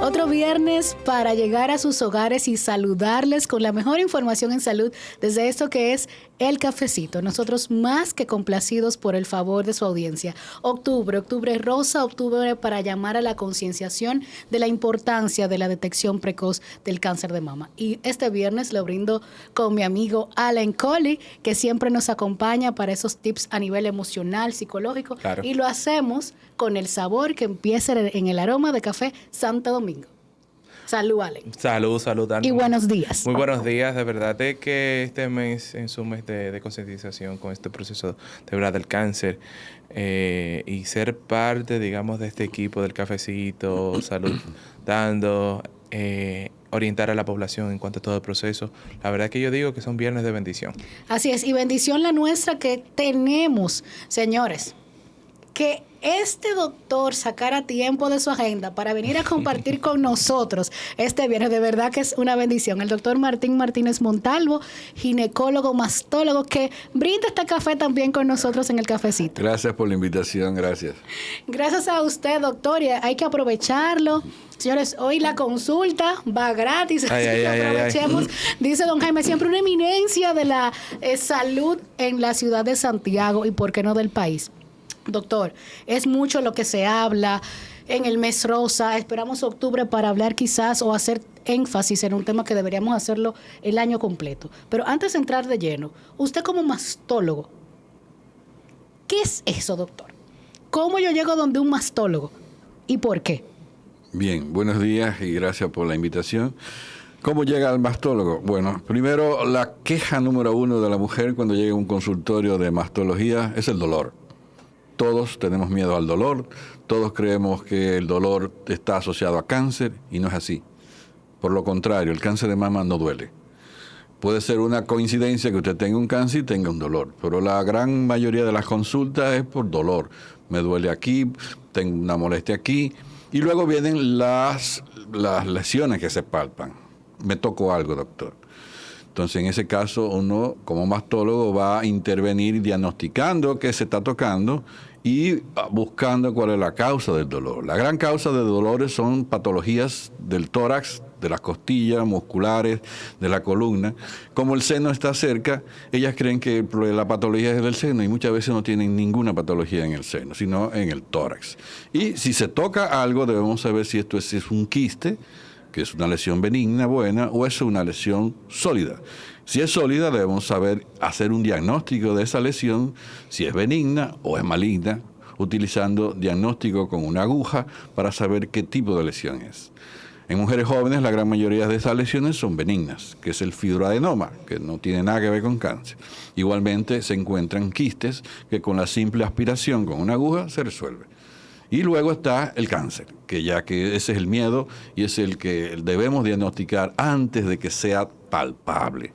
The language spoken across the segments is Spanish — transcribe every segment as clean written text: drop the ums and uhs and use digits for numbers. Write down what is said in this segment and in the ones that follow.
Otro viernes para llegar a sus hogares y saludarles con la mejor información en salud desde esto que es El Cafecito. Nosotros más que complacidos por el favor de su audiencia. Octubre rosa, octubre para llamar a la concienciación de la importancia de la detección precoz del cáncer de mama. Y este viernes lo brindo con mi amigo Alan Coley, que siempre nos acompaña para esos tips a nivel emocional, psicológico. Claro. Y lo hacemos con el sabor que empieza en el aroma de café Santo Domingo. Salud, Ale. Salud, Dani. Y buenos días. Muy buenos días. De verdad es que este mes, en su mes de concientización con este proceso de verdad del cáncer y ser parte, digamos, de este equipo del cafecito, salud, orientar a la población en cuanto a todo el proceso. La verdad que yo digo que son viernes de bendición. Así es, y bendición la nuestra que tenemos, señores, que este doctor sacara tiempo de su agenda para venir a compartir con nosotros este viernes. De verdad que es una bendición. El doctor Martín Martínez Montalvo, ginecólogo, mastólogo, que brinda este café también con nosotros en el cafecito. Gracias por la invitación, gracias. Gracias a usted, doctor, y hay que aprovecharlo. Señores, hoy la consulta va gratis, así que aprovechemos. Dice don Jaime, siempre una eminencia de la salud en la ciudad de Santiago y por qué no del país. Doctor, es mucho lo que se habla en el mes rosa. Esperamos octubre para hablar quizás o hacer énfasis en un tema que deberíamos hacerlo el año completo. Pero antes de entrar de lleno, usted como mastólogo, ¿qué es eso, doctor? ¿Cómo yo llego donde un mastólogo y por qué? Bien, buenos días y gracias por la invitación. ¿Cómo llega al mastólogo? Bueno, primero la queja número uno de la mujer cuando llega a un consultorio de mastología es el dolor. Todos tenemos miedo al dolor, todos creemos que el dolor está asociado a cáncer y no es así. Por lo contrario, el cáncer de mama no duele. Puede ser una coincidencia que usted tenga un cáncer y tenga un dolor, pero la gran mayoría de las consultas es por dolor. Me duele aquí, tengo una molestia aquí, y luego vienen las lesiones que se palpan. Me tocó algo, doctor. Entonces, en ese caso, uno como mastólogo va a intervenir diagnosticando qué se está tocando y buscando cuál es la causa del dolor. La gran causa de dolores son patologías del tórax, de las costillas, musculares, de la columna. Como el seno está cerca, ellas creen que la patología es del seno y muchas veces no tienen ninguna patología en el seno, sino en el tórax. Y si se toca algo, debemos saber si esto es un quiste, que es una lesión benigna, buena, o es una lesión sólida. Si es sólida, debemos saber hacer un diagnóstico de esa lesión, si es benigna o es maligna, utilizando diagnóstico con una aguja para saber qué tipo de lesión es. En mujeres jóvenes, la gran mayoría de esas lesiones son benignas, que es el fibroadenoma, que no tiene nada que ver con cáncer. Igualmente, se encuentran quistes que con la simple aspiración con una aguja se resuelve. Y luego está el cáncer, que ya que ese es el miedo y es el que debemos diagnosticar antes de que sea palpable.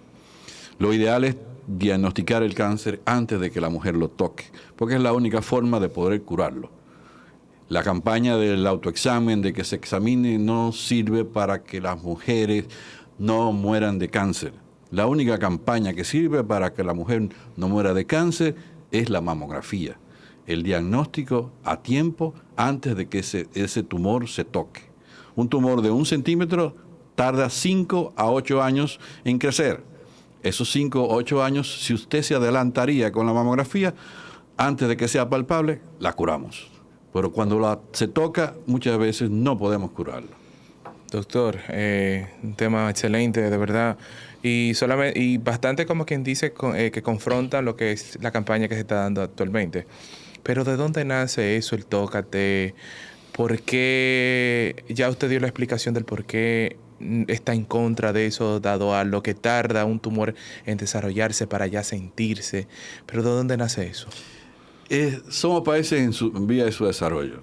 Lo ideal es diagnosticar el cáncer antes de que la mujer lo toque, porque es la única forma de poder curarlo. La campaña del autoexamen, de que se examine, no sirve para que las mujeres no mueran de cáncer. La única campaña que sirve para que la mujer no muera de cáncer es la mamografía. El diagnóstico a tiempo antes de que ese tumor se toque. Un tumor de 1 centímetro tarda 5 a 8 años en crecer. Esos 5 o 8 años, si usted se adelantaría con la mamografía, antes de que sea palpable, la curamos. Pero cuando se toca, muchas veces no podemos curarlo. Doctor, un tema excelente, de verdad. Y bastante como quien dice que confronta lo que es la campaña que se está dando actualmente. Pero ¿de dónde nace eso, el tócate? ¿Por qué? Ya usted dio la explicación del por qué está en contra de eso, dado a lo que tarda un tumor en desarrollarse para ya sentirse. Pero ¿de dónde nace eso? Somos países en vía de su desarrollo.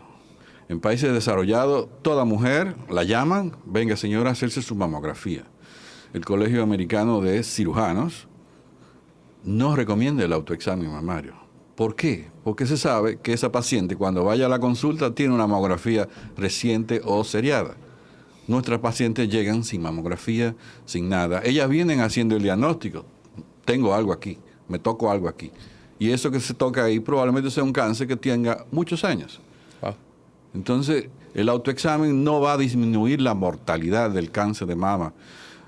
En países desarrollados, toda mujer la llaman, venga señora, a hacerse su mamografía. El Colegio Americano de Cirujanos no recomienda el autoexamen mamario. ¿Por qué? Porque se sabe que esa paciente cuando vaya a la consulta tiene una mamografía reciente o seriada. Nuestras pacientes llegan sin mamografía, sin nada. Ellas vienen haciendo el diagnóstico. Tengo algo aquí, me toco algo aquí. Y eso que se toca ahí probablemente sea un cáncer que tenga muchos años. Wow. Entonces, El autoexamen no va a disminuir la mortalidad del cáncer de mama.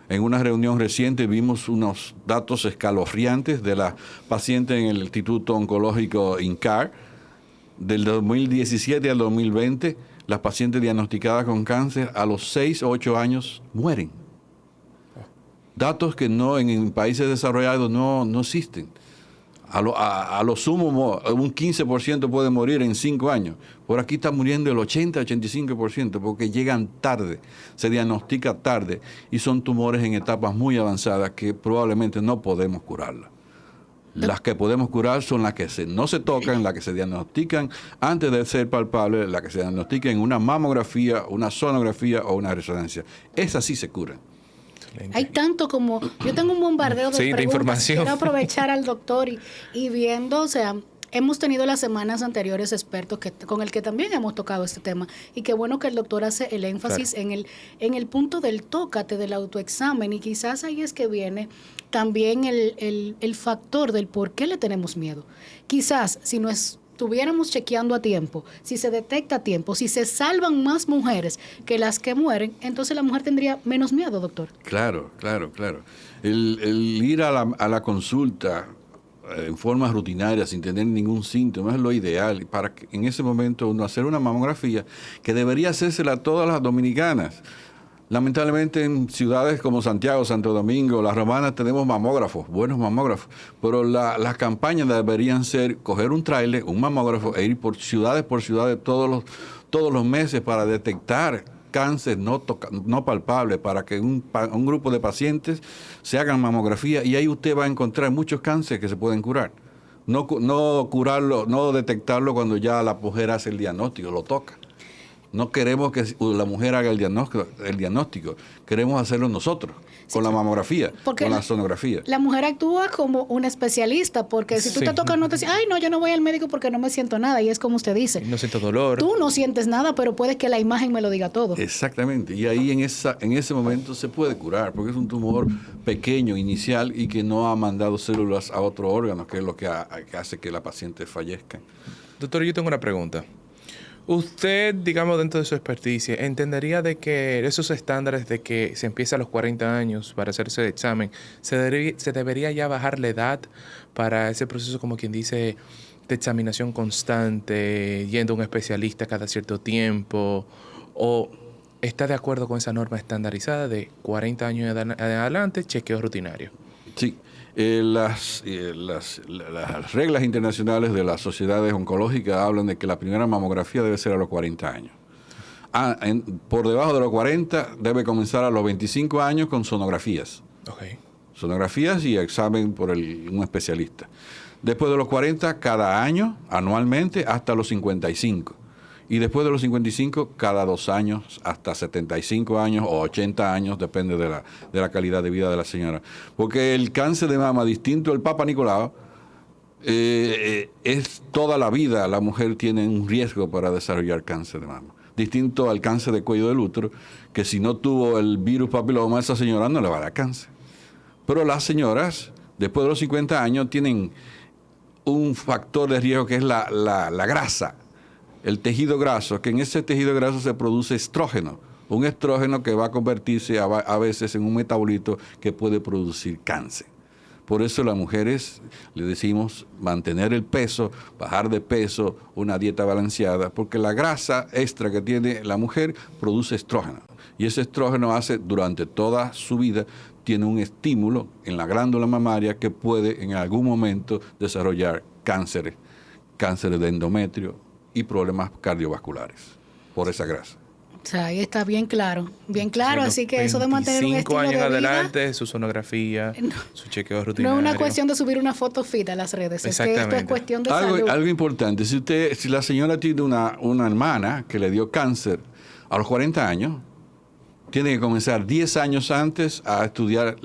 En una reunión reciente vimos unos datos escalofriantes de la paciente en el Instituto Oncológico INCAR. Del 2017 al 2020, las pacientes diagnosticadas con cáncer a los 6 o 8 años mueren. Datos que no en países desarrollados no existen. A lo sumo, un 15% puede morir en 5 años. Por aquí está muriendo el 80-85% porque llegan tarde, se diagnostica tarde y son tumores en etapas muy avanzadas que probablemente no podemos curarlas. Las que podemos curar son las que no se tocan, las que se diagnostican antes de ser palpables, las que se diagnostican en una mamografía, una sonografía o una resonancia. Esas sí se curan. Excelente. Hay tanto como... Yo tengo un bombardeo de preguntas. De información. Quiero aprovechar al doctor y viendo, o sea, hemos tenido las semanas anteriores expertos con el que también hemos tocado este tema. Y qué bueno que el doctor hace el énfasis en el punto del tócate, del autoexamen. Y quizás ahí es que viene también el factor del por qué le tenemos miedo. Quizás si no estuviéramos chequeando a tiempo, si se detecta a tiempo, si se salvan más mujeres que las que mueren, entonces la mujer tendría menos miedo, doctor. Claro. El ir a la consulta en forma rutinaria, sin tener ningún síntoma, es lo ideal para que en ese momento uno hacer una mamografía que debería hacérsela a todas las dominicanas. Lamentablemente en ciudades como Santiago, Santo Domingo, Las Romanas tenemos mamógrafos, buenos mamógrafos, pero las campañas deberían ser coger un tráiler, un mamógrafo e ir por ciudades todos los meses para detectar cáncer no palpable, para que un grupo de pacientes se hagan mamografía y ahí usted va a encontrar muchos cánceres que se pueden curar. No curarlo, no detectarlo cuando ya la mujer hace el diagnóstico, lo toca. No queremos que la mujer haga el diagnóstico, queremos hacerlo nosotros, con la mamografía, con la sonografía. La mujer actúa como una especialista, porque si tú te tocas no te dices, ay no, yo no voy al médico porque no me siento nada, y es como usted dice. No siento dolor. Tú no sientes nada, pero puede que la imagen me lo diga todo. Exactamente, y ahí en ese momento se puede curar, porque es un tumor pequeño, inicial, y que no ha mandado células a otro órgano, que es lo que hace que la paciente fallezca. Doctor, yo tengo una pregunta. Usted, digamos, dentro de su experticia, ¿entendería de que esos estándares de que se empieza a los 40 años para hacerse el examen, se debería ya bajar la edad para ese proceso, como quien dice, de examinación constante, yendo a un especialista cada cierto tiempo? ¿O está de acuerdo con esa norma estandarizada de 40 años en adelante, chequeo rutinario? Sí. Las reglas internacionales de las sociedades oncológicas hablan de que la primera mamografía debe ser a los 40 años. Por debajo de los 40 debe comenzar a los 25 años con sonografías. Okay. Sonografías y examen por un especialista. Después de los 40, cada año, anualmente, hasta los 55. Y después de los 55, cada 2 años, hasta 75 años o 80 años, depende de la calidad de vida de la señora. Porque el cáncer de mama, distinto al Papa Nicolau, es toda la vida la mujer tiene un riesgo para desarrollar cáncer de mama. Distinto al cáncer de cuello del útero, que si no tuvo el virus papiloma, esa señora no le va a dar cáncer. Pero las señoras, después de los 50 años, tienen un factor de riesgo que es la grasa. El tejido graso, que en ese tejido graso se produce estrógeno, un estrógeno que va a convertirse a veces en un metabolito que puede producir cáncer. Por eso las mujeres le decimos mantener el peso, bajar de peso, una dieta balanceada, porque la grasa extra que tiene la mujer produce estrógeno. Y ese estrógeno hace durante toda su vida, tiene un estímulo en la glándula mamaria que puede en algún momento desarrollar cánceres de endometrio y problemas cardiovasculares por esa grasa. O sea, ahí está bien claro, así que eso de mantener un estilo de vida... 5 años adelante, su sonografía, su chequeo rutinario. No es una cuestión de subir una foto fit a las redes, es que esto es cuestión de salud. Algo importante, si la señora tiene una hermana que le dio cáncer a los 40 años, tiene que comenzar 10 años antes a estudiar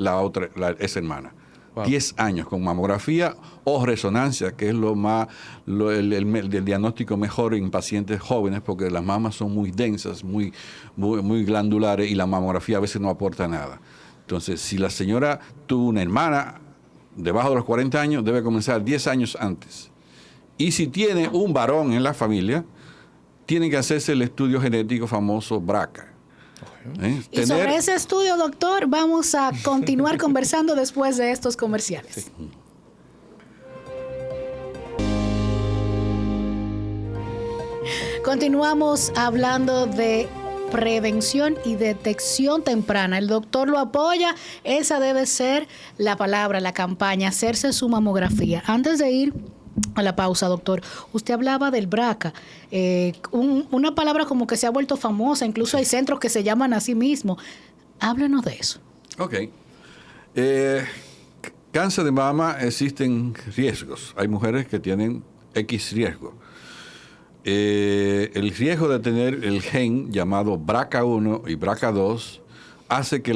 esa hermana. Wow. 10 años con mamografía o resonancia, que es el diagnóstico mejor en pacientes jóvenes, porque las mamas son muy densas, muy glandulares, y la mamografía a veces no aporta nada. Entonces, si la señora tuvo una hermana debajo de los 40 años, debe comenzar 10 años antes. Y si tiene un varón en la familia, tienen que hacerse el estudio genético famoso BRCA. Y sobre ese estudio, doctor, vamos a continuar conversando después de estos comerciales. Sí. Continuamos hablando de prevención y detección temprana. El doctor lo apoya. Esa debe ser la palabra, la campaña, hacerse su mamografía. Antes de ir a la pausa, doctor, usted hablaba del BRCA, una palabra como que se ha vuelto famosa, incluso hay centros que se llaman así mismo. Háblenos de eso. Ok. Cáncer de mama, existen riesgos. Hay mujeres que tienen X riesgo. El riesgo de tener el gen llamado BRCA1 y BRCA2 hace que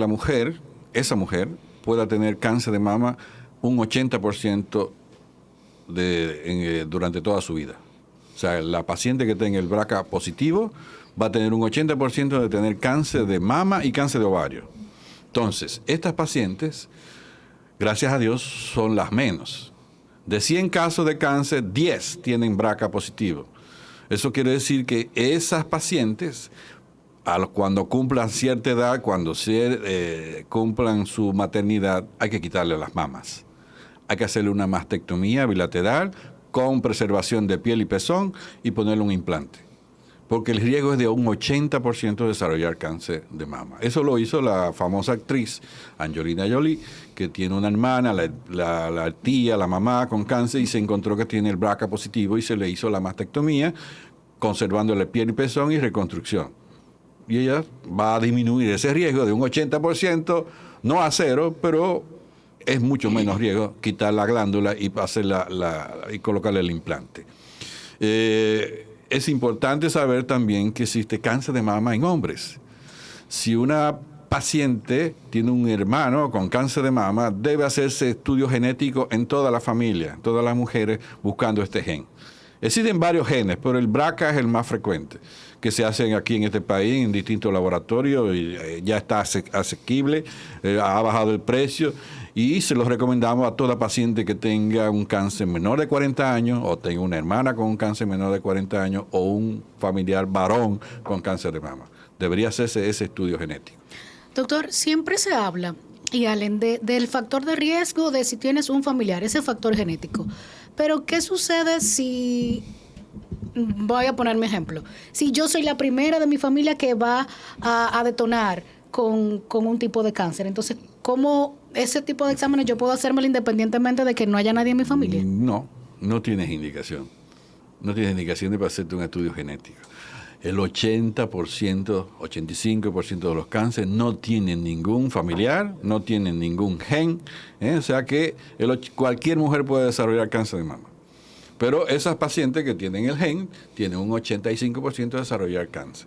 esa mujer, pueda tener cáncer de mama un 80% durante toda su vida. O sea, la paciente que tenga el BRCA positivo va a tener un 80% de tener cáncer de mama y cáncer de ovario. Entonces, estas pacientes, gracias a Dios, son las menos. De 100 casos de cáncer, 10 tienen BRCA positivo. Eso quiere decir que esas pacientes, cuando cumplan cierta edad, cuando cumplan su maternidad, hay que quitarle las mamas. Hay que hacerle una mastectomía bilateral con preservación de piel y pezón y ponerle un implante. Porque el riesgo es de un 80% de desarrollar cáncer de mama. Eso lo hizo la famosa actriz Angelina Jolie, que tiene una hermana, la tía, la mamá con cáncer, y se encontró que tiene el BRCA positivo y se le hizo la mastectomía, conservándole piel y pezón y reconstrucción. Y ella va a disminuir ese riesgo de un 80%, no a cero, pero es mucho menos riesgo quitar la glándula y y colocarle el implante. Es importante saber también que existe cáncer de mama en hombres. Si una paciente tiene un hermano con cáncer de mama, debe hacerse estudio genético en toda la familia, todas las mujeres, buscando este gen. Existen varios genes, pero el BRCA es el más frecuente, que se hacen aquí en este país, en distintos laboratorios, y ya está asequible, ha bajado el precio, y se los recomendamos a toda paciente que tenga un cáncer menor de 40 años, o tenga una hermana con un cáncer menor de 40 años, o un familiar varón con cáncer de mama. Debería hacerse ese estudio genético. Doctor, siempre se habla, y Allen, del factor de riesgo de si tienes un familiar, ese factor genético. Pero, ¿qué sucede si, voy a poner mi ejemplo, si yo soy la primera de mi familia que va a detonar con un tipo de cáncer? Entonces, ¿cómo ese tipo de exámenes yo puedo hacérmelo independientemente de que no haya nadie en mi familia? No tienes indicación. No tienes indicación para hacerte un estudio genético. El 80%, 85% de los cánceres no tienen ningún familiar, no tienen ningún gen. O sea que cualquier mujer puede desarrollar cáncer de mama. Pero esas pacientes que tienen el gen tienen un 85% de desarrollar cáncer.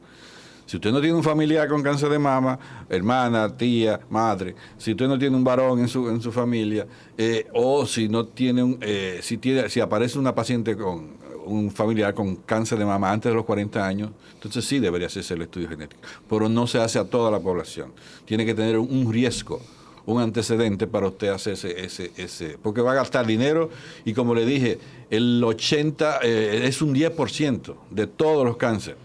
Si usted no tiene un familiar con cáncer de mama, hermana, tía, madre, si usted no tiene un varón en su familia, o si no tiene si aparece una paciente con un familiar con cáncer de mama antes de los 40 años, entonces sí debería hacerse el estudio genético. Pero no se hace a toda la población. Tiene que tener un riesgo, un antecedente para usted hacerse ese, porque va a gastar dinero y, como le dije, el 80% es un 10% de todos los cánceres.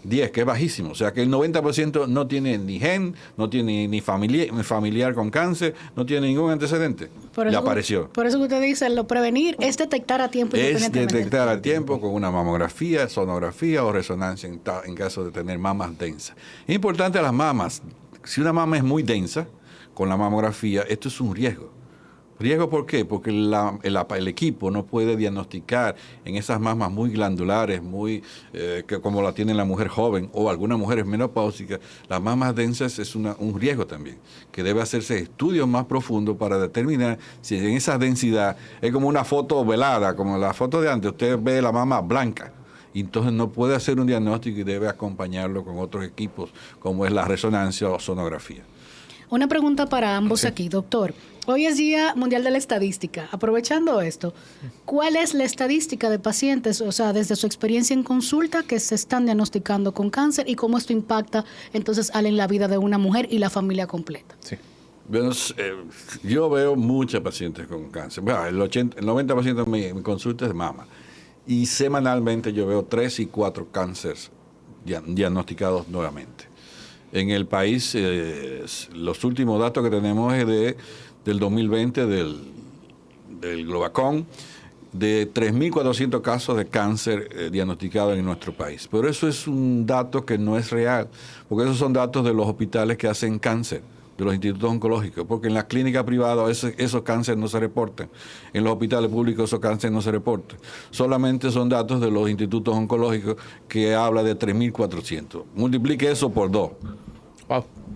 10, que es bajísimo. O sea que el 90% no tiene ni gen, no tiene ni familiar con cáncer, no tiene ningún antecedente. Le apareció. Por eso que usted dice, lo prevenir es detectar a tiempo. Es detectar a tiempo con una mamografía, sonografía o resonancia en caso de tener mamas densas. Es importante las mamas. Si una mama es muy densa, con la mamografía, esto es un riesgo. ¿Riesgo por qué? Porque el equipo no puede diagnosticar en esas mamas muy glandulares, como la tiene la mujer joven o algunas mujeres menopáusicas. Las mamas densas es un riesgo también, que debe hacerse estudios más profundos para determinar si en esa densidad es como una foto velada, como la foto de antes, usted ve la mama blanca. Y entonces no puede hacer un diagnóstico y debe acompañarlo con otros equipos, como es la resonancia o sonografía. Una pregunta para ambos aquí, doctor. Hoy es Día Mundial de la Estadística. Aprovechando esto, ¿cuál es la estadística de pacientes, o sea, desde su experiencia en consulta, que se están diagnosticando con cáncer y cómo esto impacta entonces en la vida de una mujer y la familia completa? Sí. Bueno, yo veo muchas pacientes con cáncer. Bueno, el 90% de mi consulta es de mama. Y semanalmente yo veo 3 y 4 cánceres diagnosticados nuevamente. En el país, los últimos datos que tenemos es del 2020 del Globacom, de 3.400 casos de cáncer diagnosticados en nuestro país. Pero eso es un dato que no es real, porque esos son datos de los hospitales que hacen cáncer, de los institutos oncológicos, porque en la clínica privada esos cánceres no se reportan, en los hospitales públicos esos cánceres no se reportan. Solamente son datos de los institutos oncológicos que habla de 3.400. Multiplique eso por 2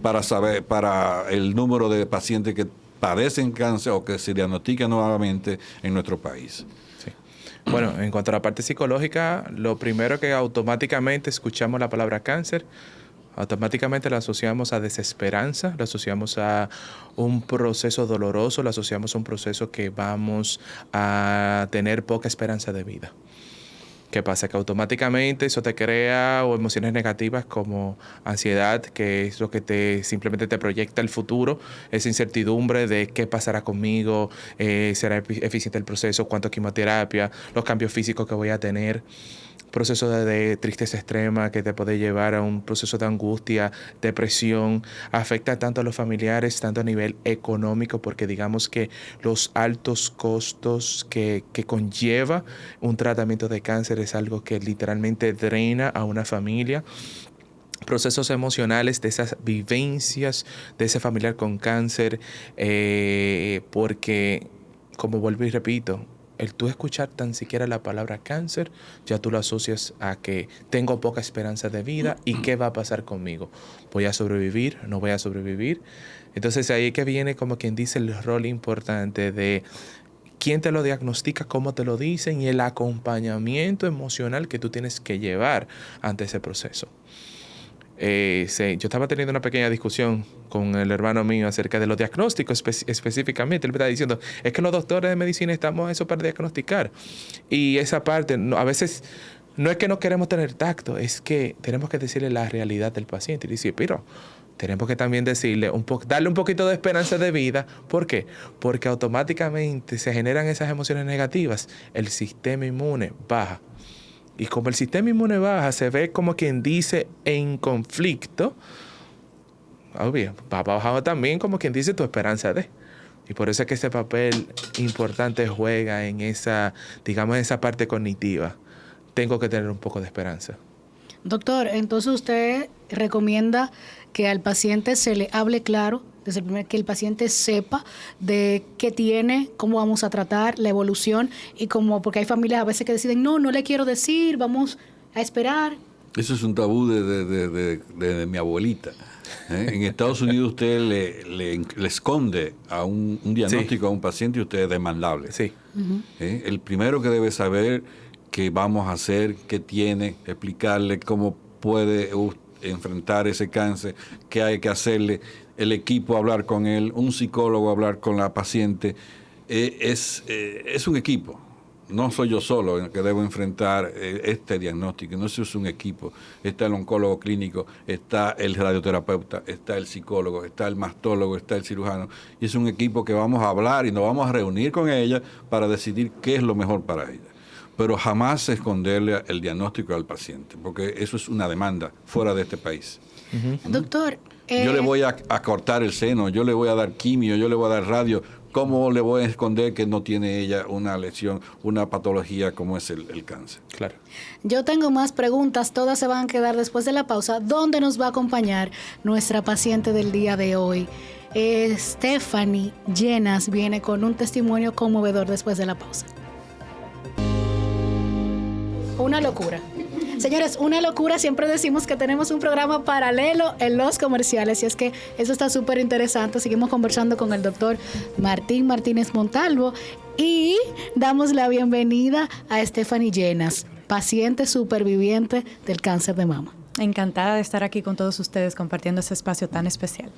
para saber, para el número de pacientes que padecen cáncer o que se diagnostican nuevamente en nuestro país. Sí. Bueno, en cuanto a la parte psicológica, lo primero que automáticamente escuchamos la palabra cáncer, automáticamente la asociamos a desesperanza, la asociamos a un proceso doloroso, la asociamos a un proceso que vamos a tener poca esperanza de vida. ¿Qué pasa? Que automáticamente eso te crea emociones negativas como ansiedad, que es lo que simplemente te proyecta el futuro, esa incertidumbre de qué pasará conmigo, será eficiente el proceso, cuánto quimioterapia, los cambios físicos que voy a tener. Proceso de tristeza extrema que te puede llevar a un proceso de angustia, depresión, afecta tanto a los familiares, tanto a nivel económico, porque digamos que los altos costos que conlleva un tratamiento de cáncer es algo que literalmente drena a una familia. Procesos emocionales de esas vivencias de ese familiar con cáncer, porque, como vuelvo y repito, el tú escuchar tan siquiera la palabra cáncer, ya tú lo asocias a que tengo poca esperanza de vida y qué va a pasar conmigo. ¿Voy a sobrevivir? ¿No voy a sobrevivir? Entonces ahí es que viene como quien dice el rol importante de quién te lo diagnostica, cómo te lo dicen y el acompañamiento emocional que tú tienes que llevar ante ese proceso. Yo estaba teniendo una pequeña discusión con el hermano mío acerca de los diagnósticos específicamente. Él me estaba diciendo, es que los doctores de medicina estamos eso para diagnosticar. Y esa parte, a veces, no es que no queremos tener tacto, es que tenemos que decirle la realidad del paciente. Y decir, pero tenemos que también decirle, darle un poquito de esperanza de vida. ¿Por qué? Porque automáticamente se generan esas emociones negativas. El sistema inmune baja. Y como el sistema inmune baja, se ve como quien dice en conflicto, obvio, va bajando también como quien dice tu esperanza de. Y por eso es que ese papel importante juega en esa, digamos, en esa parte cognitiva. Tengo que tener un poco de esperanza. Doctor, entonces usted recomienda que al paciente se le hable claro, desde el primer que el paciente sepa de qué tiene, cómo vamos a tratar, la evolución, y como porque hay familias a veces que deciden, no le quiero decir, vamos a esperar. Eso es un tabú de mi abuelita. En Estados Unidos usted le esconde a un diagnóstico a un paciente y usted es demandable. Sí. El primero que debe saber qué vamos a hacer, qué tiene, explicarle cómo puede enfrentar ese cáncer, qué hay que hacerle, el equipo hablar con él, un psicólogo hablar con la paciente. Es un equipo. No soy yo solo el que debo enfrentar este diagnóstico, no, eso es un equipo. Está el oncólogo clínico, está el radioterapeuta, está el psicólogo, está el mastólogo, está el cirujano. Y es un equipo que vamos a hablar y nos vamos a reunir con ella para decidir qué es lo mejor para ella. Pero jamás esconderle el diagnóstico al paciente, porque eso es una demanda fuera de este país. Doctor, yo le voy a cortar el seno, yo le voy a dar quimio, yo le voy a dar radio. ¿Cómo le voy a esconder que no tiene ella una lesión, una patología como es el cáncer? Claro. Yo tengo más preguntas, todas se van a quedar después de la pausa. ¿Dónde nos va a acompañar nuestra paciente del día de hoy? Stephanie Llenas viene con un testimonio conmovedor después de la pausa. Una locura. Señores, una locura. Siempre decimos que tenemos un programa paralelo en los comerciales y es que eso está súper interesante. Seguimos conversando con el doctor Martín Martínez Montalvo y damos la bienvenida a Stephanie Llenas, paciente superviviente del cáncer de mama. Encantada de estar aquí con todos ustedes compartiendo ese espacio tan especial.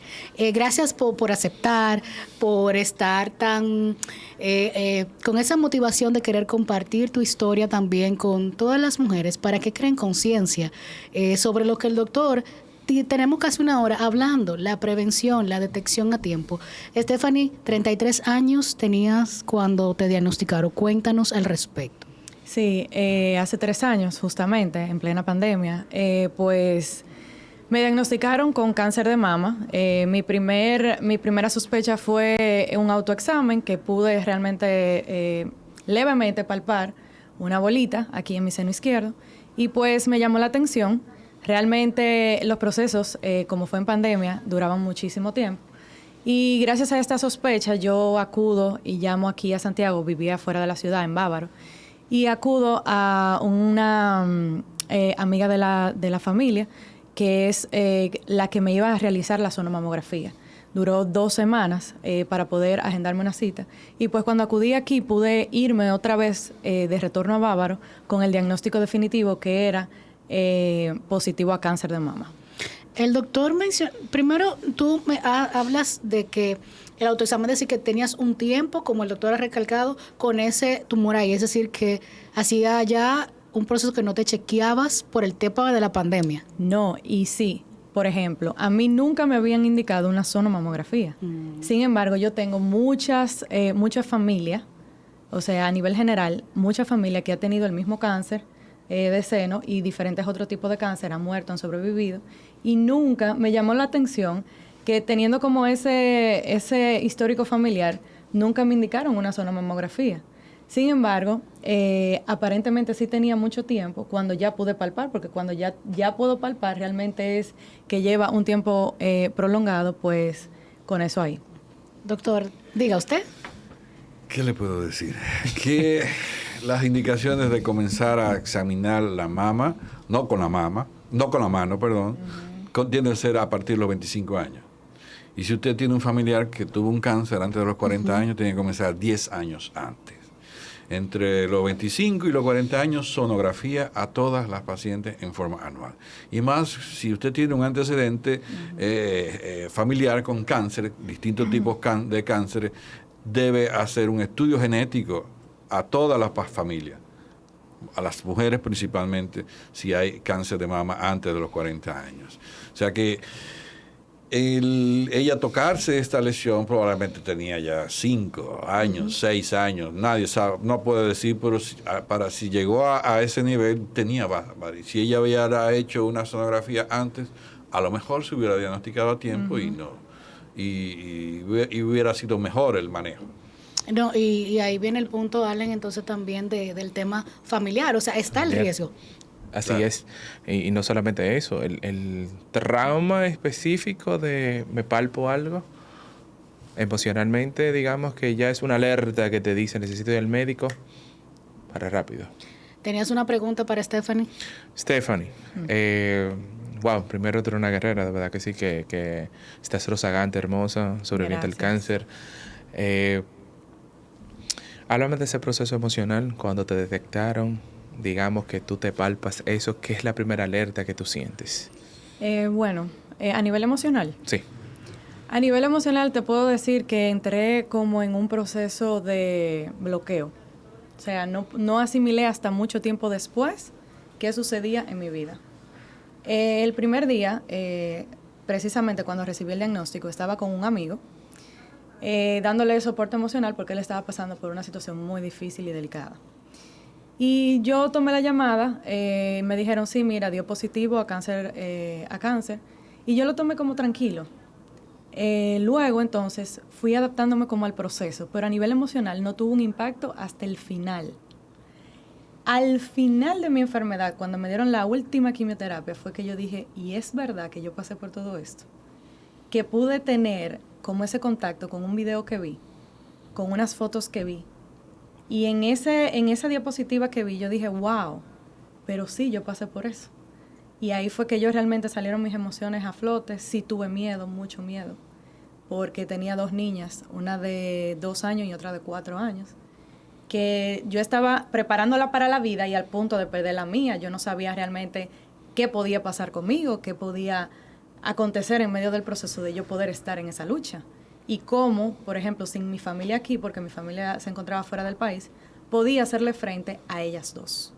Gracias por aceptar, por estar tan con esa motivación de querer compartir tu historia también con todas las mujeres para que creen conciencia sobre lo que el doctor. Tenemos casi una hora hablando, la prevención, la detección a tiempo. Stephanie, 33 años tenías cuando te diagnosticaron. Cuéntanos al respecto. Sí, hace 3 años, justamente, en plena pandemia, pues me diagnosticaron con cáncer de mama. Mi primera sospecha fue un autoexamen que pude realmente levemente palpar una bolita aquí en mi seno izquierdo y pues me llamó la atención. Realmente los procesos, como fue en pandemia, duraban muchísimo tiempo. Y gracias a esta sospecha yo acudo y llamo aquí a Santiago, vivía fuera de la ciudad, en Bávaro, y acudo a una amiga de la familia, que es la que me iba a realizar la sonomamografía. Duró 2 semanas para poder agendarme una cita. Y pues cuando acudí aquí pude irme otra vez de retorno a Bávaro con el diagnóstico definitivo que era positivo a cáncer de mama. El doctor menciona, primero tú hablas de que el autoexamen decía que tenías un tiempo, como el doctor ha recalcado, con ese tumor ahí, es decir, que hacía ya un proceso que no te chequeabas por el tema de la pandemia. No, y sí. Por ejemplo, a mí nunca me habían indicado una sonomamografía. Sin embargo, yo tengo muchas familias, o sea, a nivel general, mucha familia que ha tenido el mismo cáncer de seno y diferentes otros tipos de cáncer, han muerto, han sobrevivido, y nunca me llamó la atención que teniendo como ese histórico familiar, nunca me indicaron una sonomamografía. Sin embargo, aparentemente sí tenía mucho tiempo cuando ya pude palpar, porque cuando ya puedo palpar realmente es que lleva un tiempo prolongado, pues con eso ahí. Doctor, diga usted. ¿Qué le puedo decir? Que las indicaciones de comenzar a examinar la mama, no con la mano, perdón, tienden a ser a partir de los 25 años. Y si usted tiene un familiar que tuvo un cáncer antes de los 40 años, tiene que comenzar 10 años antes. Entre los 25 y los 40 años, sonografía a todas las pacientes en forma anual. Y más, si usted tiene un antecedente familiar con cáncer, distintos tipos de cánceres, debe hacer un estudio genético a todas las familias, a las mujeres principalmente, si hay cáncer de mama antes de los 40 años. O sea que ella tocarse esta lesión probablemente tenía ya 5 años, 6 años, nadie sabe, no puede decir, pero si llegó a ese nivel tenía varios. Si ella hubiera hecho una sonografía antes, a lo mejor se hubiera diagnosticado a tiempo y hubiera sido mejor el manejo. No, y ahí viene el punto, Allen, entonces también del tema familiar, o sea, está el riesgo. Así es. Y no solamente eso, el trauma específico de me palpo algo, emocionalmente, digamos que ya es una alerta que te dice necesito ir al médico para rápido. ¿Tenías una pregunta para Stephanie? Stephanie, wow, primero tú eres una guerrera, de verdad que sí, que estás rozagante, hermosa, sobreviviente al cáncer. Háblame de ese proceso emocional cuando te detectaron. Digamos que tú te palpas eso, ¿qué es la primera alerta que tú sientes? A nivel emocional. Sí. A nivel emocional te puedo decir que entré como en un proceso de bloqueo. O sea, no asimilé hasta mucho tiempo después qué sucedía en mi vida. El primer día, precisamente cuando recibí el diagnóstico, estaba con un amigo dándole soporte emocional porque él estaba pasando por una situación muy difícil y delicada. Y yo tomé la llamada, me dijeron, sí, mira, dio positivo a cáncer, y yo lo tomé como tranquilo. Luego, entonces, fui adaptándome como al proceso, pero a nivel emocional no tuvo un impacto hasta el final. Al final de mi enfermedad, cuando me dieron la última quimioterapia, fue que yo dije, y es verdad que yo pasé por todo esto, que pude tener como ese contacto con un video que vi, con unas fotos que vi, y en esa diapositiva que vi, yo dije, wow, pero sí, yo pasé por eso. Y ahí fue que yo realmente salieron mis emociones a flote. Sí tuve miedo, mucho miedo, porque tenía 2 niñas, una de 2 años y otra de 4 años, que yo estaba preparándola para la vida y al punto de perder la mía. Yo no sabía realmente qué podía pasar conmigo, qué podía acontecer en medio del proceso de yo poder estar en esa lucha. Y cómo, por ejemplo, sin mi familia aquí, porque mi familia se encontraba fuera del país, podía hacerle frente a ellas 2.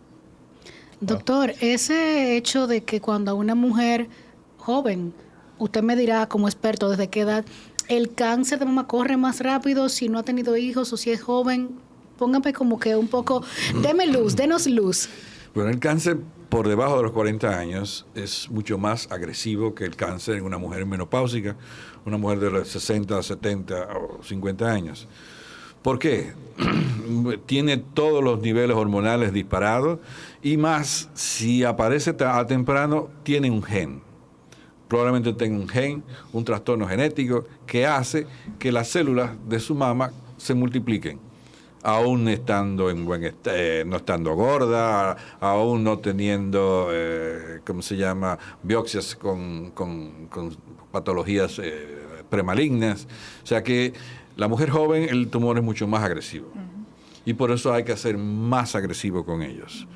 Doctor, ese hecho de que cuando a una mujer joven, usted me dirá como experto desde qué edad, el cáncer de mama corre más rápido si no ha tenido hijos o si es joven, pónganme como que un poco, denos luz. Bueno, el cáncer por debajo de los 40 años es mucho más agresivo que el cáncer en una mujer menopáusica, una mujer de los 60, 70 o 50 años. ¿Por qué? Tiene todos los niveles hormonales disparados y más, si aparece a temprano, tiene un gen. Probablemente tenga un gen, un trastorno genético que hace que las células de su mama se multipliquen, aún estando en no estando gorda, aún no teniendo, biopsias con patologías premalignas. O sea que la mujer joven, el tumor es mucho más agresivo. Y por eso hay que ser más agresivo con ellos.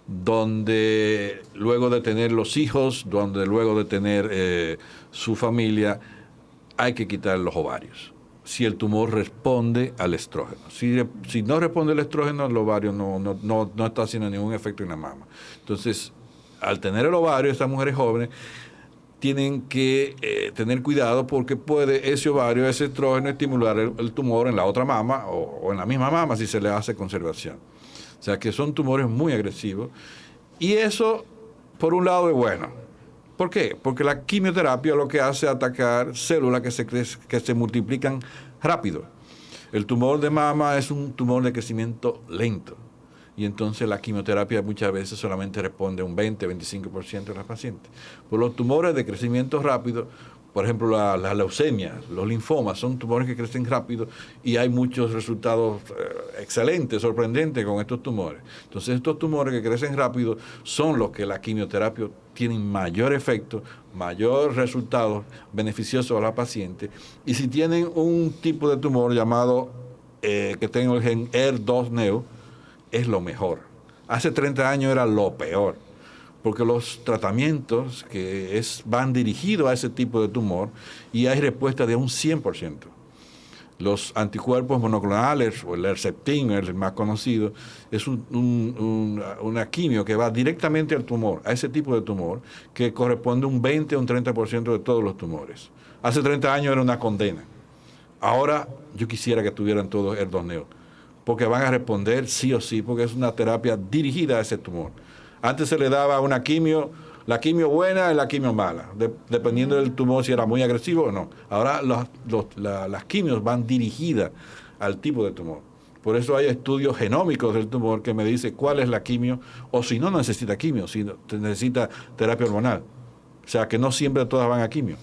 Donde luego de tener los hijos, donde luego de tener su familia, hay que quitar los ovarios. Si el tumor responde al estrógeno. Si no responde al estrógeno, el ovario no está haciendo ningún efecto en la mama. Entonces, al tener el ovario, estas mujeres jóvenes tienen que tener cuidado porque puede ese ovario, ese estrógeno, estimular el tumor en la otra mama o en la misma mama si se le hace conservación. O sea que son tumores muy agresivos. Y eso, por un lado, es bueno. ¿Por qué? Porque la quimioterapia lo que hace es atacar células que se multiplican rápido. El tumor de mama es un tumor de crecimiento lento. Y entonces la quimioterapia muchas veces solamente responde a un 20-25% de las pacientes. Por los tumores de crecimiento rápido, por ejemplo, la leucemia, los linfomas, son tumores que crecen rápido y hay muchos resultados excelentes, sorprendentes con estos tumores. Entonces, estos tumores que crecen rápido son los que la quimioterapia tienen mayor efecto, mayor resultado beneficioso a la paciente. Y si tienen un tipo de tumor llamado, que tenga el gen ER2-neo, es lo mejor. Hace 30 años era lo peor, porque los tratamientos van dirigidos a ese tipo de tumor y hay respuesta de un 100%. Los anticuerpos monoclonales, o el Herceptin, el más conocido, es una quimio que va directamente al tumor, a ese tipo de tumor, que corresponde a un 20 o un 30% de todos los tumores. Hace 30 años era una condena. Ahora yo quisiera que tuvieran todos ER2-neo, porque van a responder sí o sí, porque es una terapia dirigida a ese tumor. Antes se le daba una quimio, la quimio buena y la quimio mala, dependiendo del tumor si era muy agresivo o no. Ahora las quimios van dirigidas al tipo de tumor. Por eso hay estudios genómicos del tumor que me dice cuál es la quimio, o si no necesita quimio, si necesita terapia hormonal. O sea que no siempre todas van a quimio.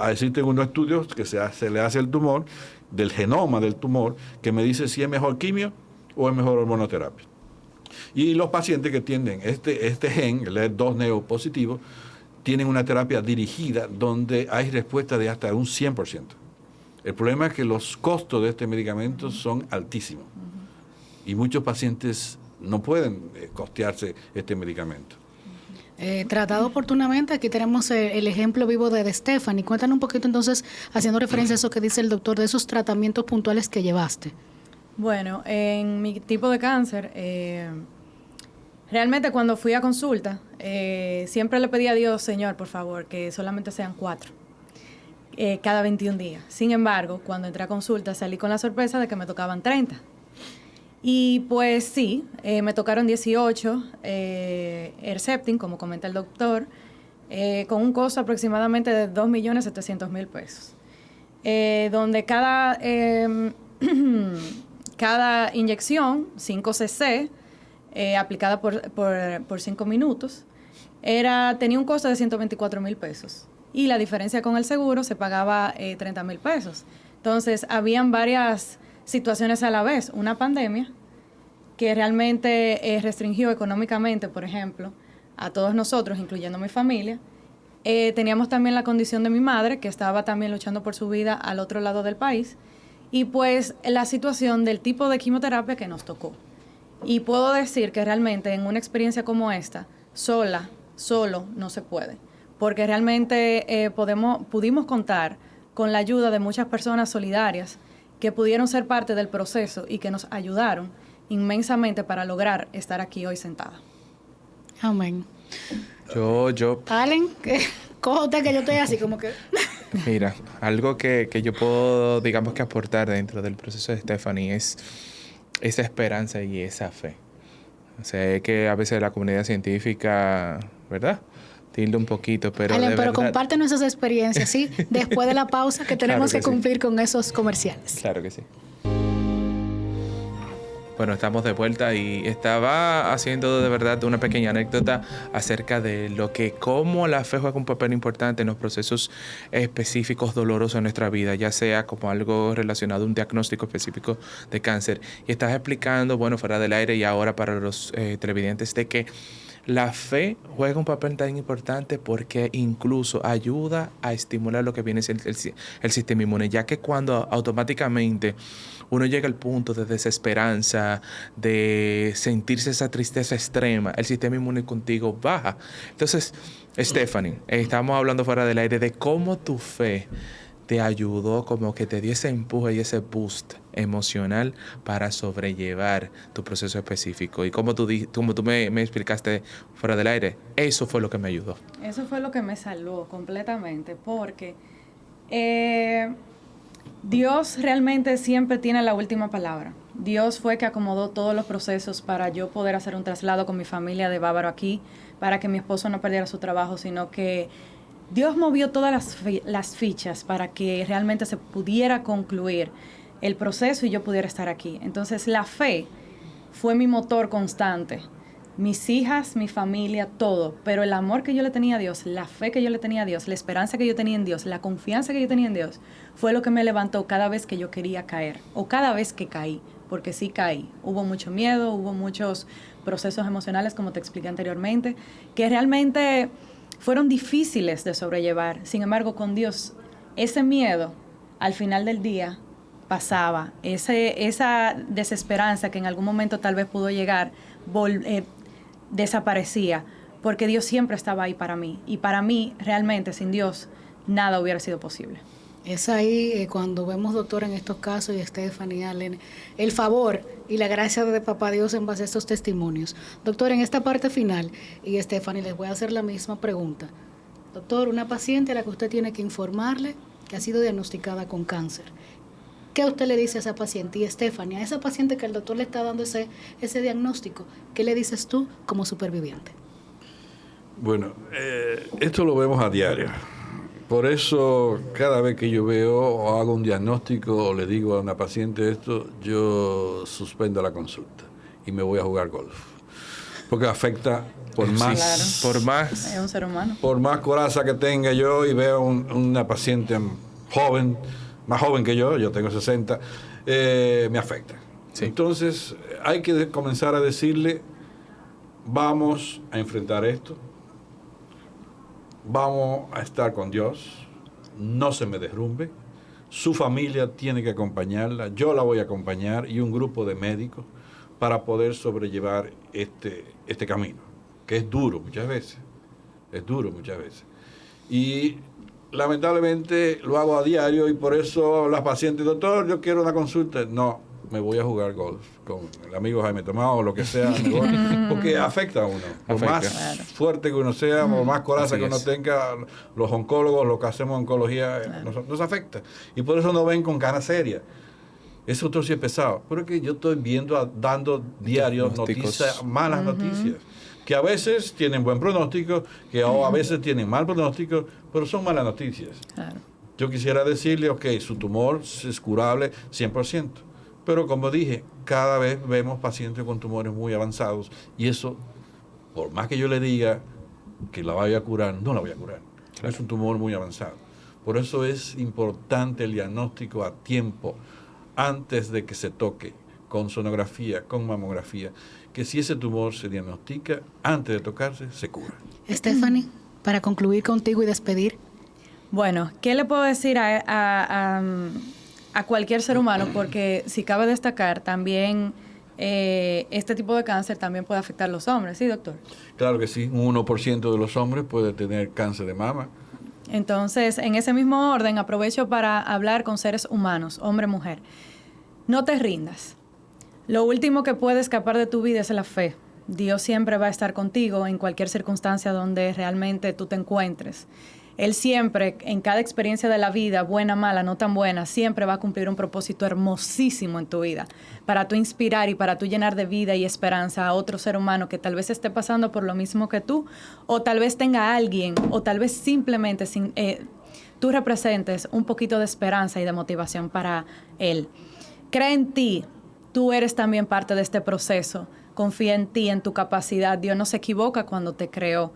Existen unos estudios que se le hace al tumor, del genoma del tumor, que me dice si es mejor quimio o es mejor hormonoterapia. Y los pacientes que tienen este gen, el ER2-neo positivo, tienen una terapia dirigida donde hay respuesta de hasta un 100%. El problema es que los costos de este medicamento son altísimos y muchos pacientes no pueden costearse este medicamento. Tratado oportunamente, aquí tenemos el ejemplo vivo de Stephanie. Cuéntanos un poquito entonces, haciendo referencia a eso que dice el doctor, de esos tratamientos puntuales que llevaste. Bueno, en mi tipo de cáncer, realmente cuando fui a consulta, siempre le pedí a Dios, Señor, por favor, que solamente sean 4 cada 21 días. Sin embargo, cuando entré a consulta salí con la sorpresa de que me tocaban 30. Y pues sí, me tocaron 18 Herceptin, como comenta el doctor, con un costo aproximadamente de 2.700.000 pesos. Donde cada inyección, 5 cc, aplicada por 5 minutos, tenía un costo de 124.000 pesos. Y la diferencia con el seguro se pagaba 30.000 pesos. Entonces, habían varias situaciones a la vez. Una pandemia que realmente restringió económicamente, por ejemplo, a todos nosotros, incluyendo mi familia. Teníamos también la condición de mi madre, que estaba también luchando por su vida al otro lado del país. Y pues la situación del tipo de quimioterapia que nos tocó. Y puedo decir que realmente en una experiencia como esta, solo no se puede. Porque realmente pudimos contar con la ayuda de muchas personas solidarias que pudieron ser parte del proceso y que nos ayudaron inmensamente para lograr estar aquí hoy sentada. Amén. Yo... Allen, coja usted que yo estoy así como que... Mira, algo que yo puedo, digamos que aportar dentro del proceso de Stephanie es esa esperanza y esa fe. O sea, es que a veces la comunidad científica, ¿verdad?, tilde un poquito, pero Allen, pero verdad... compártenos esas experiencias, ¿sí? Después de la pausa, que tenemos Claro que que cumplir con esos comerciales. Claro que sí. Bueno, estamos de vuelta y estaba haciendo de verdad una pequeña anécdota acerca de cómo la fe juega un papel importante en los procesos específicos dolorosos en nuestra vida, ya sea como algo relacionado a un diagnóstico específico de cáncer. Y estás explicando, bueno, fuera del aire y ahora para los televidentes, de que la fe juega un papel tan importante porque incluso ayuda a estimular lo que viene siendo el sistema inmune, ya que cuando automáticamente uno llega al punto de desesperanza, de sentirse esa tristeza extrema, el sistema inmune contigo baja. Entonces, Stephanie, estamos hablando fuera del aire de cómo tu fe te ayudó, como que te dio ese empuje y ese boost emocional para sobrellevar tu proceso específico. Y como tú me explicaste fuera del aire, eso fue lo que me ayudó. Eso fue lo que me salvó completamente, porque Dios realmente siempre tiene la última palabra. Dios fue que acomodó todos los procesos para yo poder hacer un traslado con mi familia de Bávaro aquí, para que mi esposo no perdiera su trabajo, sino que Dios movió todas las fichas para que realmente se pudiera concluir el proceso y yo pudiera estar aquí. Entonces, la fe fue mi motor constante. Mis hijas, mi familia, todo. Pero el amor que yo le tenía a Dios, la fe que yo le tenía a Dios, la esperanza que yo tenía en Dios, la confianza que yo tenía en Dios, fue lo que me levantó cada vez que yo quería caer o cada vez que caí, porque sí caí. Hubo mucho miedo, hubo muchos procesos emocionales, como te expliqué anteriormente, que realmente fueron difíciles de sobrellevar. Sin embargo, con Dios, ese miedo, al final del día, pasaba. Esa desesperanza que en algún momento tal vez pudo llegar, desaparecía, porque Dios siempre estaba ahí para mí. Y para mí, realmente, sin Dios, nada hubiera sido posible. Es ahí cuando vemos, doctor, en estos casos, y Stephanie, Allen, el favor y la gracia de Papá Dios en base a estos testimonios. Doctor, en esta parte final, y Stephanie, les voy a hacer la misma pregunta. Doctor, una paciente a la que usted tiene que informarle que ha sido diagnosticada con cáncer. ¿Qué usted le dice a esa paciente? Y Stephanie, a esa paciente que el doctor le está dando ese diagnóstico, ¿qué le dices tú como superviviente? Bueno, esto lo vemos a diario. Por eso, cada vez que yo veo o hago un diagnóstico o le digo a una paciente esto, yo suspendo la consulta y me voy a jugar golf. Porque afecta por más... Claro. Por más... Es un ser humano. Por más coraza que tenga yo y veo una paciente joven, más joven que yo tengo 60, me afecta. Sí. Entonces, hay que comenzar a decirle, vamos a enfrentar esto. Vamos a estar con Dios, no se me derrumbe, su familia tiene que acompañarla, yo la voy a acompañar y un grupo de médicos para poder sobrellevar este camino, que es duro muchas veces, Y lamentablemente lo hago a diario y por eso las pacientes, doctor, yo quiero una consulta, no, me voy a jugar golf con el amigo Jaime Tomás o lo que sea, porque afecta a uno. Por más fuerte que uno sea, por más coraza que uno tenga, los oncólogos, lo que hacemos en oncología, nos afecta. Y por eso nos ven con cara seria. Ese otro sí es pesado. Pero es que yo estoy dando diarios noticias, malas noticias, que a veces tienen buen pronóstico, que a veces tienen mal pronóstico, pero son malas noticias. Claro. Yo quisiera decirle, ok, su tumor es curable 100%. Pero como dije, cada vez vemos pacientes con tumores muy avanzados y eso, por más que yo le diga que la vaya a curar, no la voy a curar. Claro. Es un tumor muy avanzado. Por eso es importante el diagnóstico a tiempo, antes de que se toque, con sonografía, con mamografía, que si ese tumor se diagnostica, antes de tocarse, se cura. Stephanie, para concluir contigo y despedir. Bueno, ¿qué le puedo decir a cualquier ser humano? Porque si cabe destacar, también este tipo de cáncer también puede afectar a los hombres, ¿sí, doctor? Claro que sí, un 1% de los hombres puede tener cáncer de mama. Entonces, en ese mismo orden, aprovecho para hablar con seres humanos, hombre, mujer. No te rindas. Lo último que puede escapar de tu vida es la fe. Dios siempre va a estar contigo en cualquier circunstancia donde realmente tú te encuentres. Él siempre, en cada experiencia de la vida, buena, mala, no tan buena, siempre va a cumplir un propósito hermosísimo en tu vida, para tú inspirar y para tú llenar de vida y esperanza a otro ser humano que tal vez esté pasando por lo mismo que tú, o tal vez tenga a alguien, o tal vez simplemente tú representes un poquito de esperanza y de motivación para él. Cree en ti, tú eres también parte de este proceso. Confía en ti, en tu capacidad. Dios no se equivoca cuando te creó.